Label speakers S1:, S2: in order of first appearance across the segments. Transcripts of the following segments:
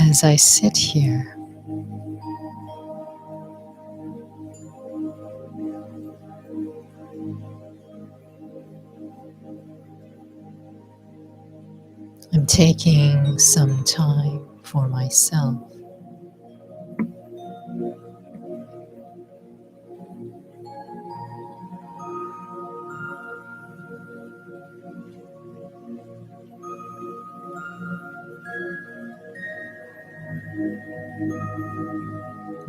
S1: As I sit here, I'm taking some time for myself.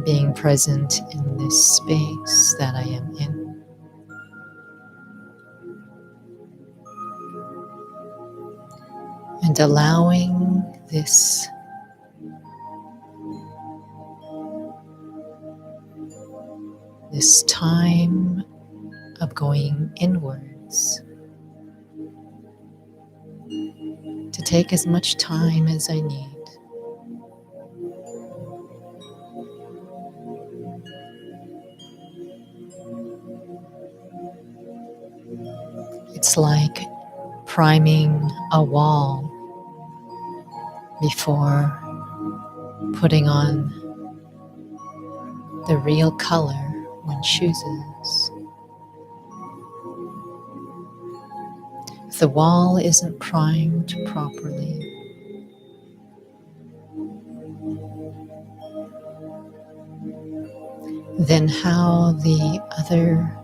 S1: Being present in this space that I am in. And allowing this time of going inwards to take as much time as I need. It's like priming a wall before putting on the real color one chooses. If the wall isn't primed properly, then how the other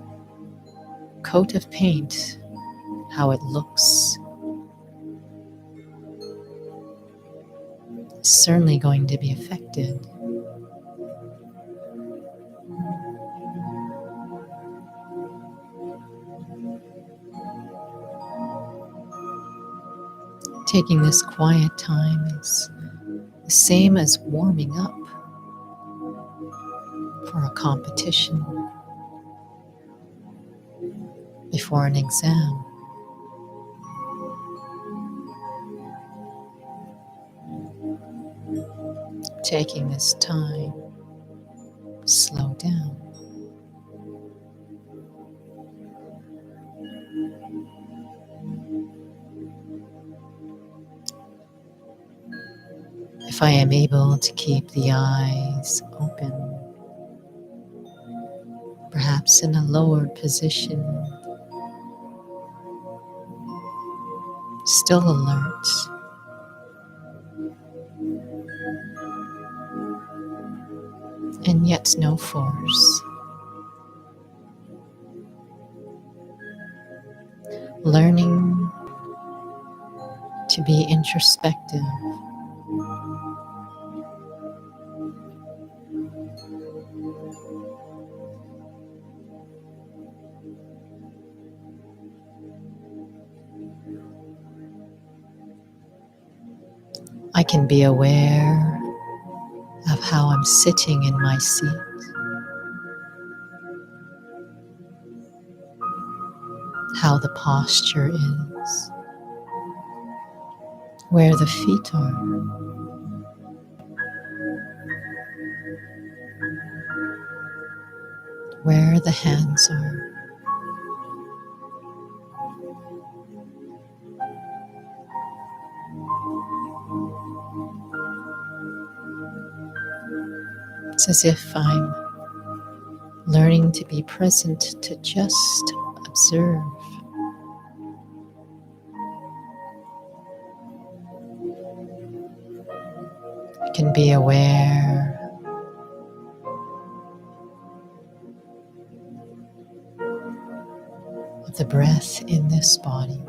S1: coat of paint, how it looks, is certainly going to be affected. Taking this quiet time is the same as warming up for a competition, before an exam. Taking this time to slow down. If I am able to keep the eyes open, perhaps in a lowered position, still alert, and yet no force. Learning to be introspective. I can be aware of how I'm sitting in my seat, how the posture is, where the feet are, where the hands are. It's as if I'm learning to be present, to just observe. I can be aware of the breath in this body.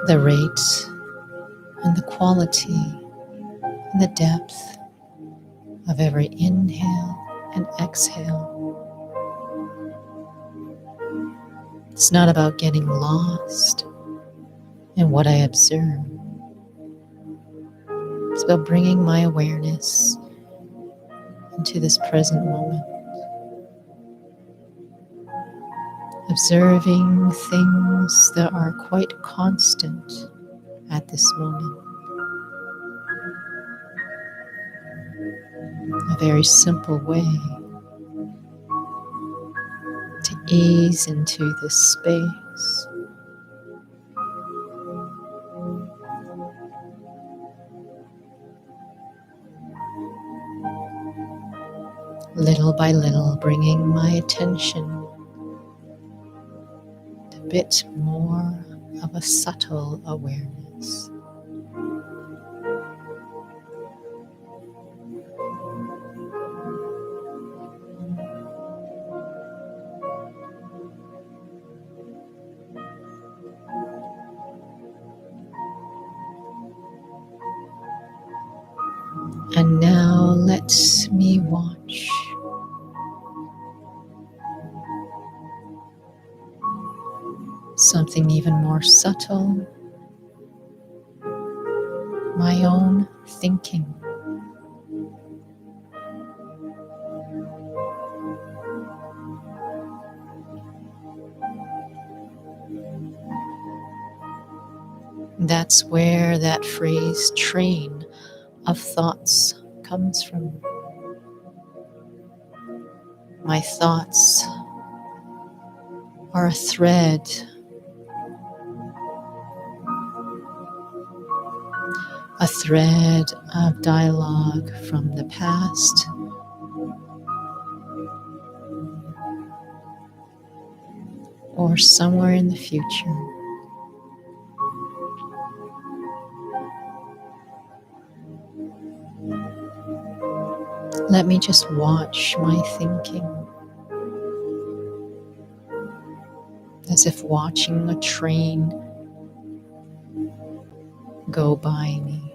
S1: The rate and the quality and the depth of every inhale and exhale. It's not about getting lost in what I observe. It's about bringing my awareness into this present moment. Observing things that are quite constant at this moment. A very simple way to ease into this space. Little by little, bringing my attention to a bit more of a subtle awareness. And now let me watch something even more subtle, my own thinking. That's where that phrase train of thoughts comes from. My thoughts are a thread of dialogue from the past or somewhere in the future. Let me just watch my thinking as if watching a train go by me.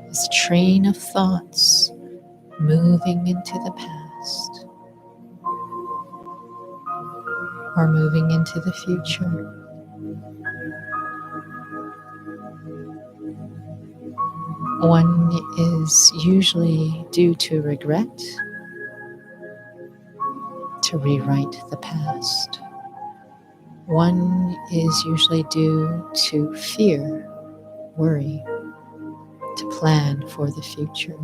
S1: This train of thoughts moving into the past or moving into the future. One is usually due to regret, to rewrite the past. One is usually due to fear, worry, to plan for the future.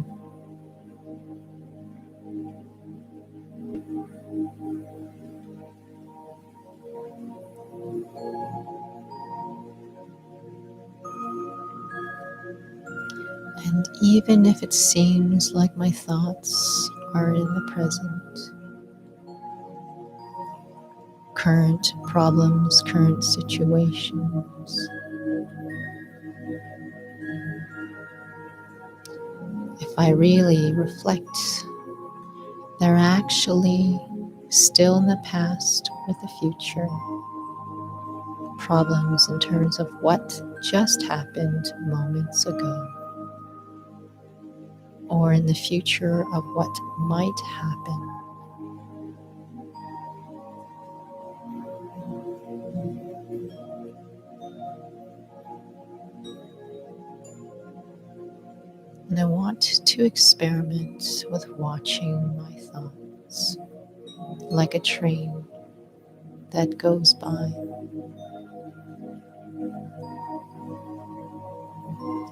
S1: And even if it seems like my thoughts are in the present, current problems, current situations, if I really reflect, they're actually still in the past or the future. Problems in terms of what just happened moments ago, or in the future of what might happen. And I want to experiment with watching my thoughts like a train that goes by,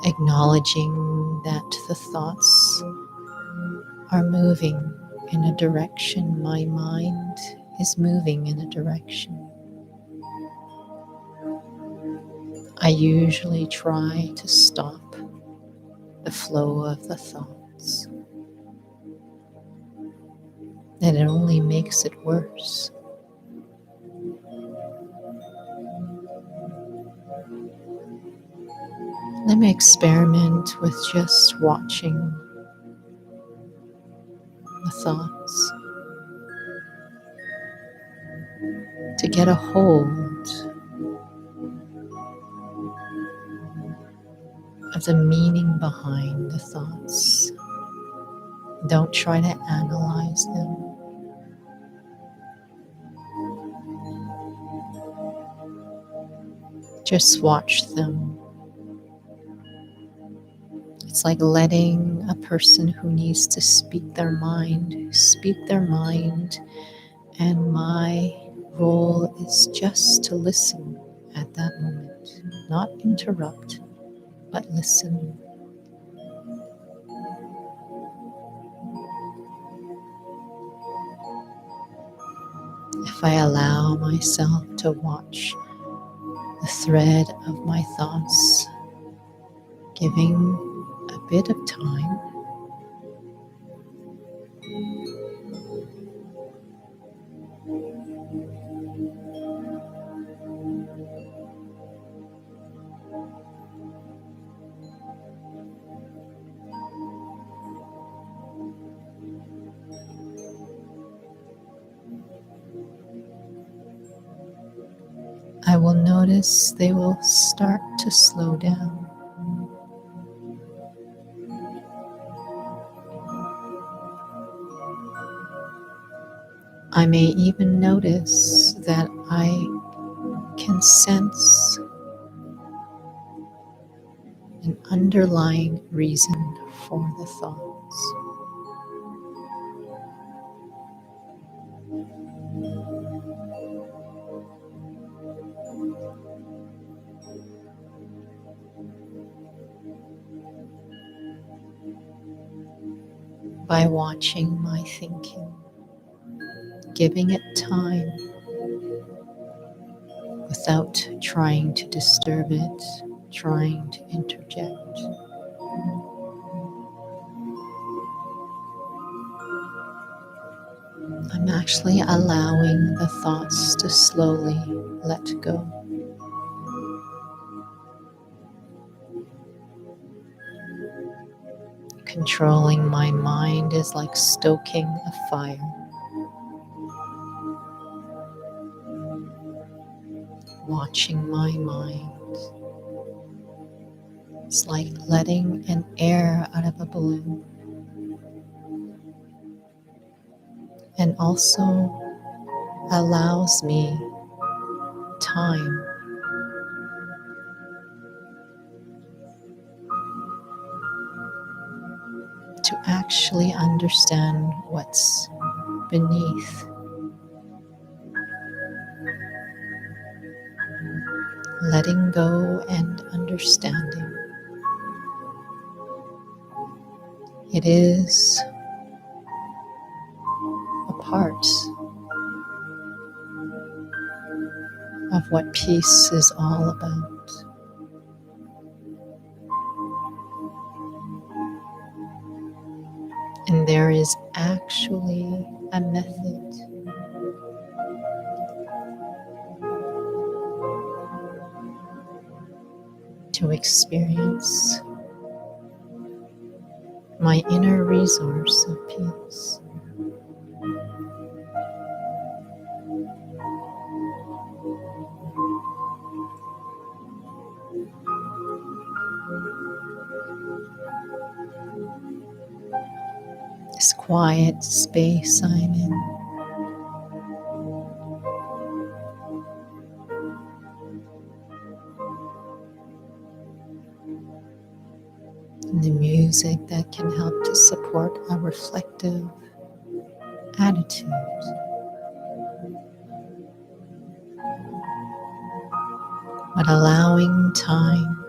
S1: acknowledging that the thoughts are moving in a direction. My mind is moving in a direction. I usually try to stop the flow of the thoughts, and it only makes it worse. Let me experiment with just watching the thoughts to get a hold of the meaning behind the thoughts. Don't try to analyze them. Just watch them. It's like letting a person who needs to speak their mind, and my role is just to listen at that moment, not interrupt, but listen. If I allow myself to watch the thread of my thoughts, giving a bit of time, I will notice they will start to slow down. I may even notice that I can sense an underlying reason for the thoughts. by watching my thinking, giving it time without trying to disturb it, trying to interject. I'm actually allowing the thoughts to slowly let go. Controlling my mind is like stoking a fire. Watching my mind is like letting an air out of a balloon. And also allows me time to actually understand what's beneath. Letting go and understanding. It is a part of what peace is all about. And there is actually a method to experience my inner resource of peace. This quiet space I'm in. And the music that can help to support a reflective attitude. But allowing time,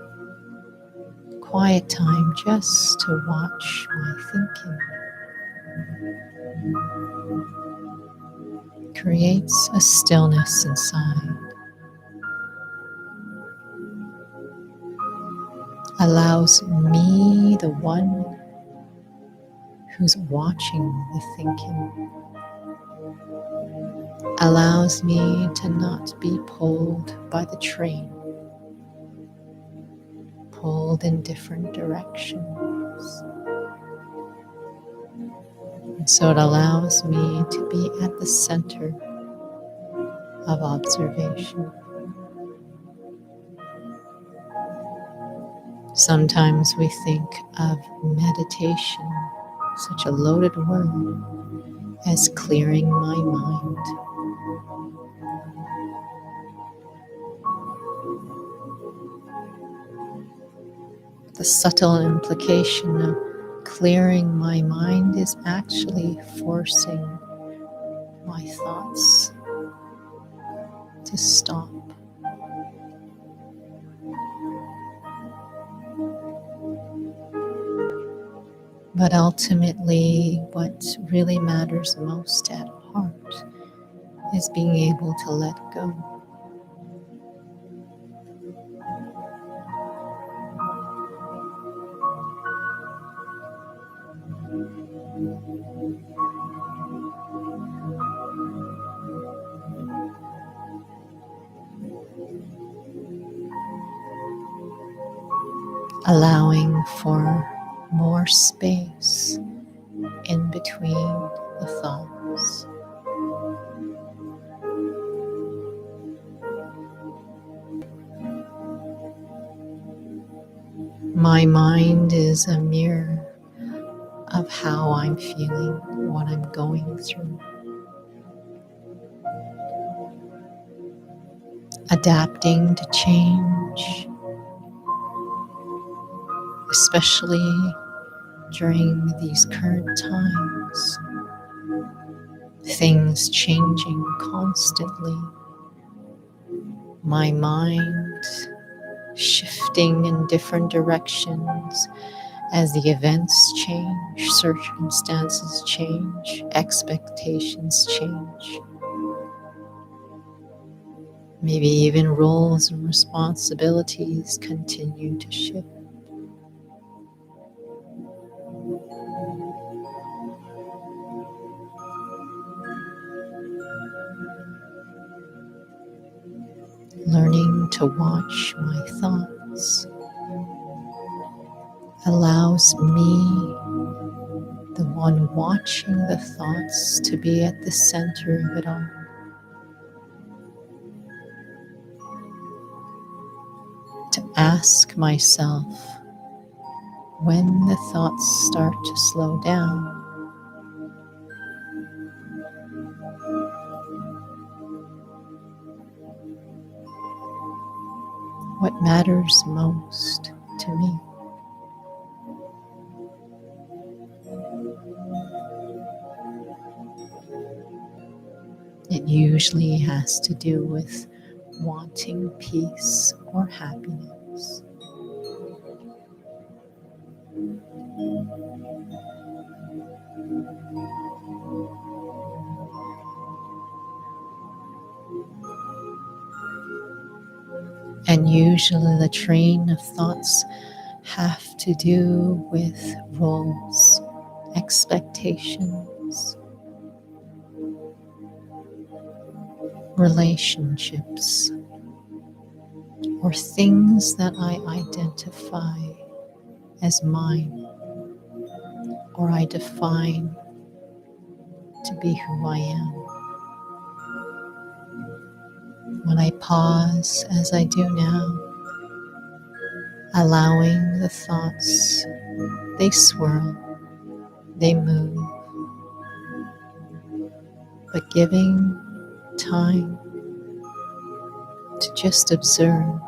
S1: quiet time, just to watch my thinking creates a stillness inside. Allows me, the one who's watching the thinking, allows me to not be pulled by the train, pulled in different directions. And so it allows me to be at the center of observation. Sometimes we think of meditation, such a loaded word, as clearing my mind. The subtle implication of clearing my mind is actually forcing my thoughts to stop. But ultimately, what really matters most at heart is being able to let go. Allowing for more space in between the thoughts. My mind is a mirror of how I'm feeling, what I'm going through. Adapting to change, especially during these current times. Things changing constantly. My mind shifting in different directions, As the events change, circumstances change, expectations change, maybe even roles and responsibilities continue to shift. Learning to watch my thoughts allows me, the one watching the thoughts, to be at the center of it all. To ask myself, when the thoughts start to slow down, what matters most to me? It usually has to do with wanting peace or happiness. And usually the train of thoughts have to do with roles, expectations, relationships, or things that I identify as mine, or I define to be who I am. When I pause, as I do now, allowing the thoughts, they swirl, they move, but giving time to just observe,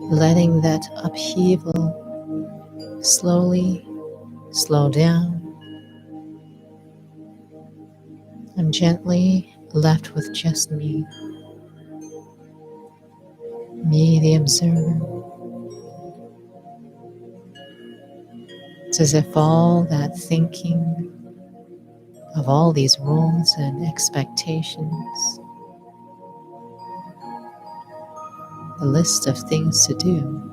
S1: letting that upheaval slowly slow down. I'm gently left with just me the observer. It's as if all that thinking of all these roles and expectations, the list of things to do,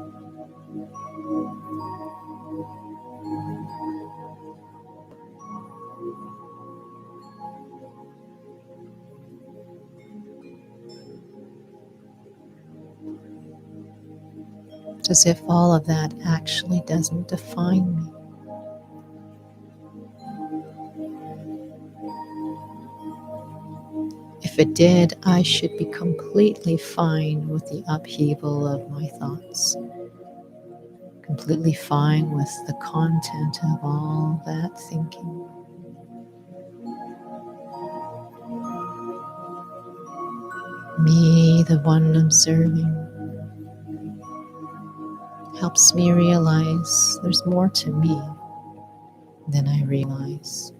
S1: it's as if all of that actually doesn't define me. If it did, I should be completely fine with the upheaval of my thoughts, completely fine with the content of all that thinking. Me, the one observing, helps me realize there's more to me than I realize.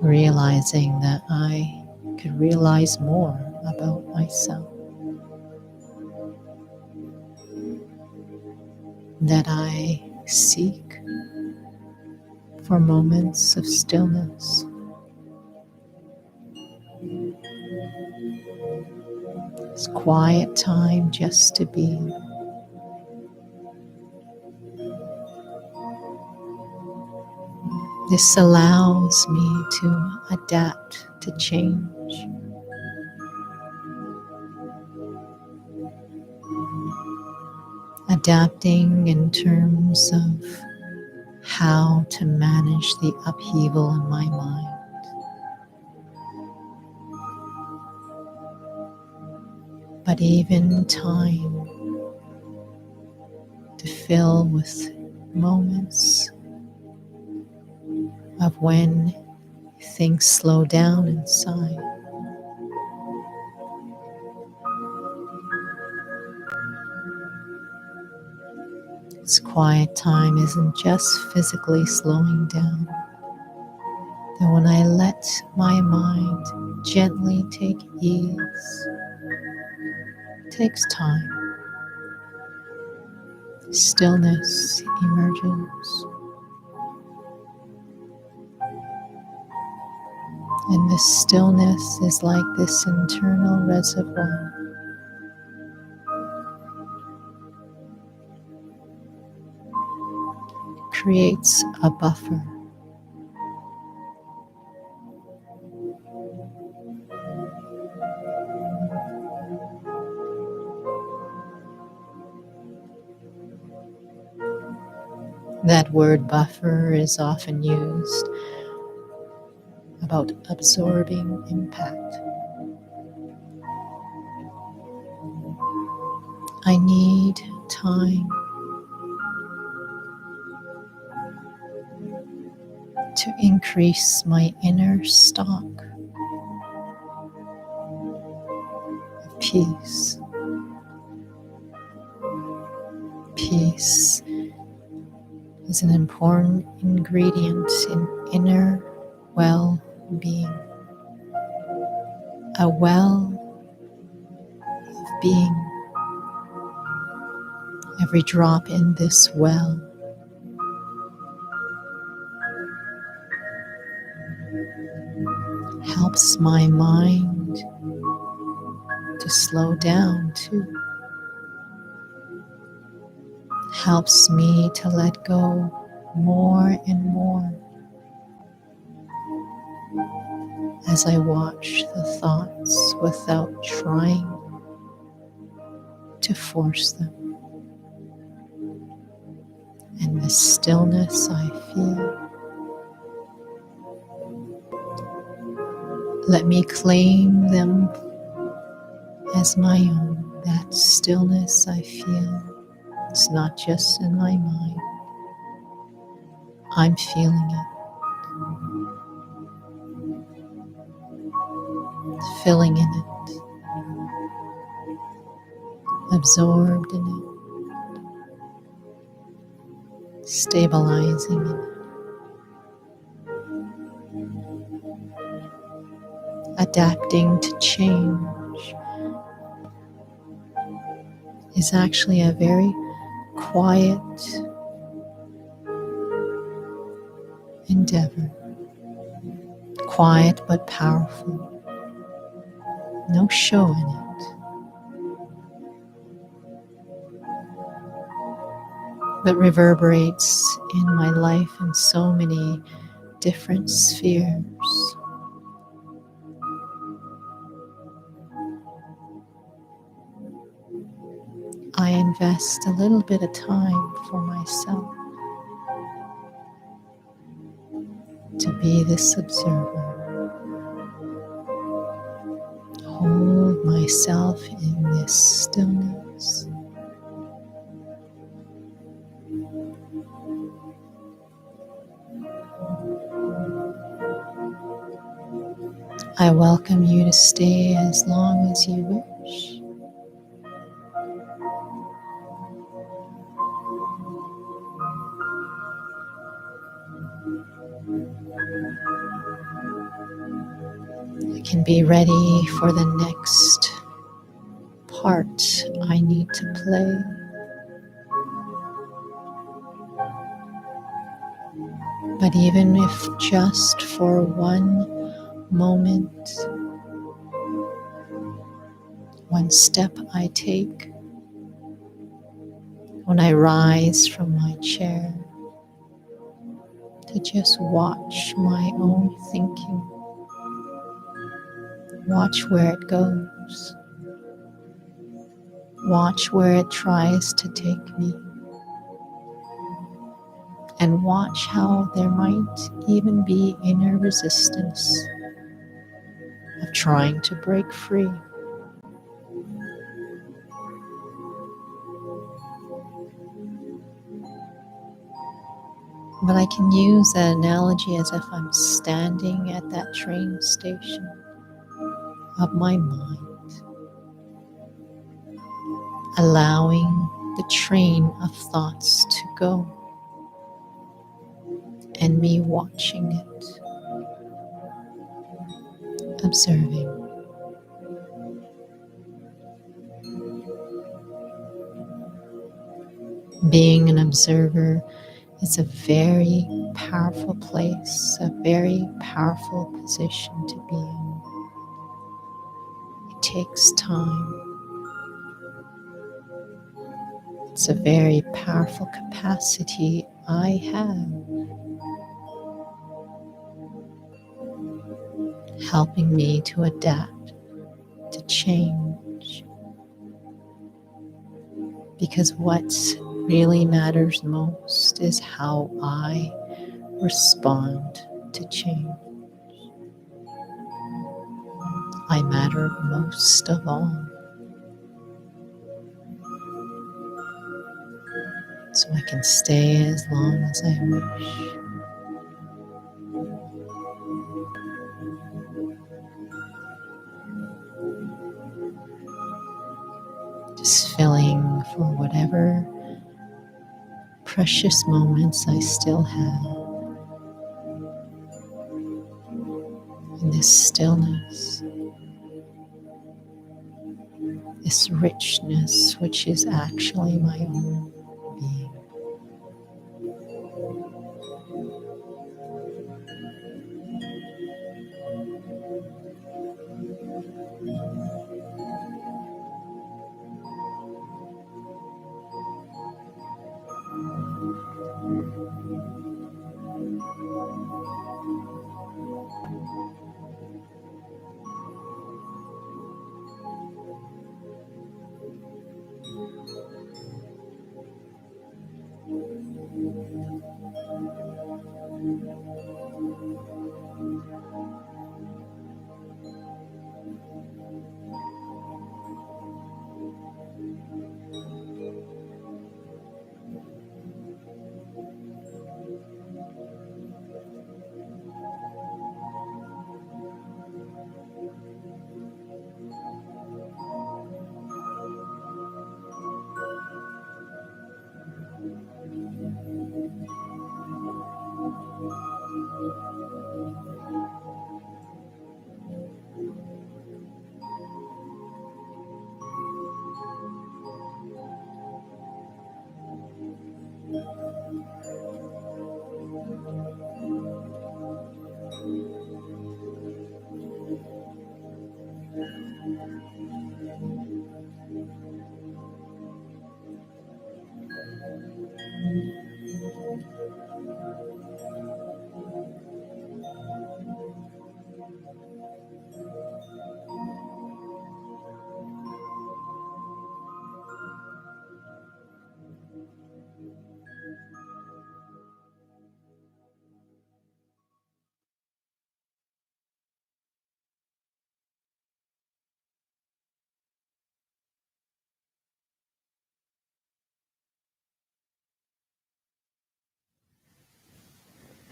S1: Realizing that I could realize more about myself, that I seek for moments of stillness. It's quiet time just to be. This allows me to adapt to change. Adapting in terms of how to manage the upheaval in my mind. But even time to fill with moments of when things slow down inside. This quiet time isn't just physically slowing down. That when I let my mind gently take ease, takes time. Stillness emerges. And this stillness is like this internal reservoir. It creates a buffer. That word buffer is often used about absorbing impact. I need time to increase my inner stock of peace. Peace is an important ingredient in inner well-being. A well of being. Every drop in this well helps my mind to slow down too. Helps me to let go more and more as I watch the thoughts without trying to force them. And the stillness I feel, let me claim them as my own. That stillness I feel, it's not just in my mind. I'm feeling it. Filling in it. Absorbed in it. Stabilizing in it. Adapting to change is actually a very quiet endeavor. Quiet but powerful. No show in it. But reverberates in my life in so many different spheres. I invest a little bit of time for myself to be this observer. Hold myself in this stillness. I welcome you to stay as long as you wish. I can be ready for the next part I need to play. But even if just for one moment, one step I take, when I rise from my chair, to just watch my own thinking, watch where it goes, watch where it tries to take me, and watch how there might even be inner resistance of trying to break free. But I can use that analogy as if I'm standing at that train station of my mind, allowing the train of thoughts to go, and me watching it, observing. Being an observer is a very powerful place, a very powerful position to be in. It takes time. It's a very powerful capacity I have, helping me to adapt, to change. Because what really matters most is how I respond to change. I matter most of all. So I can stay as long as I wish. Just filling for whatever precious moments I still have in this stillness, this richness, which is actually my own being.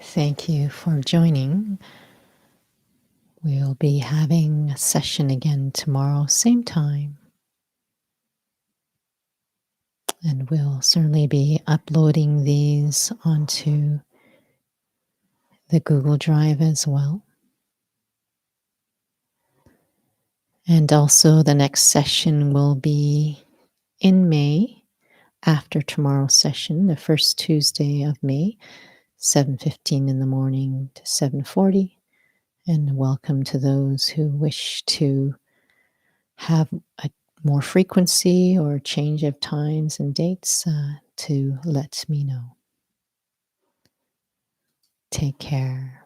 S1: Thank you for joining. We'll be having a session again tomorrow, same time. And we'll certainly be uploading these onto the Google Drive as well. And also the next session will be in May, after tomorrow's session, the first Tuesday of May, 7:15 in the morning to 7:40. And welcome to those who wish to have a more frequency or change of times and dates to let me know. Take care.